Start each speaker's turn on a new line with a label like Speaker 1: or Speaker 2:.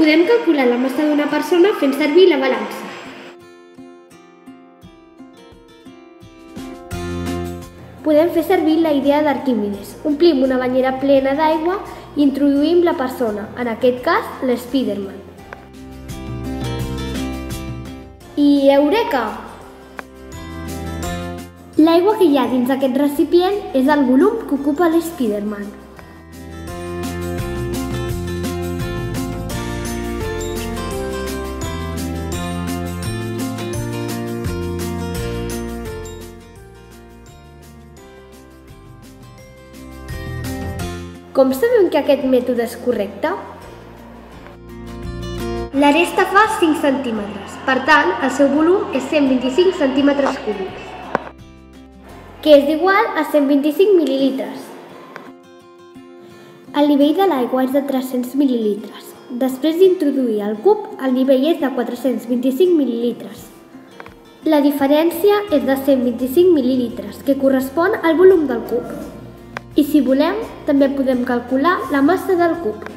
Speaker 1: Podem calcular la massa d'una persona fent servir la balança. Podem fer servir la idea d'Arquímedes. Omplim una banyera plena d'aigua i introduïm la persona, en aquest cas l'Spiderman. I eureka! L'aigua que hi ha dins aquest recipient és el volum que ocupa l'Spiderman. Com sabem que aquest mètode és correcte? L'aresta fa 5 centímetres, per tant, el seu volum és 125 centímetres cúbics, que és igual a 125 mil·lilitres. El nivell de l'aigua és de 300 mil·lilitres. Després d'introduir el cub, el nivell és de 425 mil·lilitres. La diferència és de 125 mil·lilitres, que correspon al volum del cub. I si volem, també podem calcular la massa del cub.